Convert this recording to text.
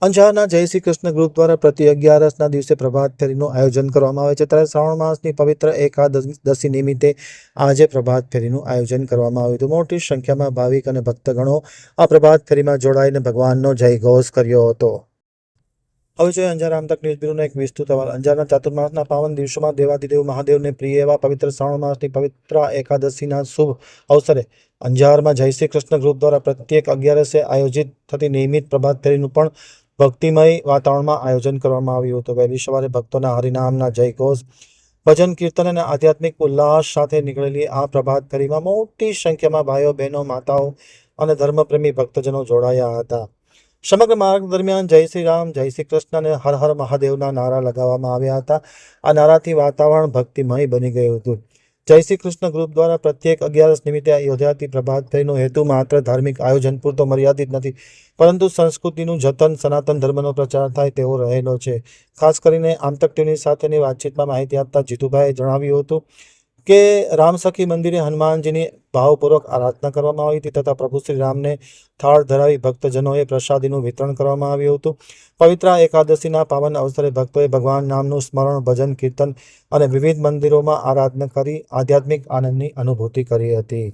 અંજારના જય શ્રી કૃષ્ણ ગ્રુપ દ્વારા પ્રતિ 11ના દિવસે પ્રભાત ફેરીનું આયોજન કરવામાં આવે છે। ત્યારે શ્રાવણ માસની પવિત્ર એકાદશી નિમિત્તે આજે પ્રભાત ફેરીનું આયોજન કરવામાં આવ્યું હતું। મોટી સંખ્યામાં ભાવિક અને ભક્તગણો આ પ્રભાત ફેરીમાં જોડાઈને ભગવાનનો જયઘોષ કર્યો હતો। હવે જોઈએ અંજાર આમતક ન્યૂઝ બ્યુરોનો એક વિસ્તૃત અહેવાલ। અંજારના ચાતુર્માસના પાવન દિવસોમાં દેવાધિદેવ મહાદેવને પ્રિય એવા પવિત્ર શ્રાવણ માસની પવિત્ર એકાદશીના શુભ અવસરે અંજારમાં જય શ્રી કૃષ્ણ ગ્રુપ દ્વારા પ્રત્યેક 11 આયોજિત થતી નિયમિત પ્રભાત ફેરીનું પણ ભક્તિમય વાતાવરણમાં આયોજન કરવામાં આવ્યું હતું। વહેલી સવારે ભક્તોના હરિનામના જયઘોષ, ભજન કીર્તન અને આધ્યાત્મિક ઉલ્લાસ સાથે નીકળેલી આ પ્રભાત ફેરીમાં મોટી સંખ્યામાં ભાઈઓ, બહેનો, માતાઓ અને ધર્મપ્રેમી ભક્તજનો જોડાયા હતા। સમગ્ર માર્ગ દરમિયાન જય શ્રી રામ, જય શ્રી કૃષ્ણ અને હર હર મહાદેવના નારા લગાવવામાં આવ્યા હતા। આ નારાથી વાતાવરણ ભક્તિમય બની ગયું હતું। જય શ્રી કૃષ્ણ ગ્રુપ દ્વારા પ્રત્યેક 11 નિમિત્તે યોજાતી પ્રભાત ફેરીનો હેતુ માત્ર ધાર્મિક આયોજન પૂરતો મર્યાદિત નથી, પરંતુ સંસ્કૃતિનું જતન, સનાતન ધર્મનો પ્રચાર થાય તેવો રહેલો છે। ખાસ કરીને આમતક ટીવી સાથેની વાતચીતમાં માહિતી આપતા જીતુભાઈએ જણાવ્યું હતું કે રામસખી મંદિરે હનુમાનજીની ભાવપૂર્વક આરાધના કરવામાં આવી હતી તથા પ્રભુ શ્રી રામને થાળ ધરાવી ભક્તજનોએ પ્રસાદીનું વિતરણ કરવામાં આવ્યું હતું। પવિત્ર એકાદશીના પાવન અવસરે ભક્તોએ ભગવાન નામનું સ્મરણ, ભજન, કીર્તન અને વિવિધ મંદિરોમાં આરાધના કરી આધ્યાત્મિક આનંદની અનુભૂતિ કરી હતી।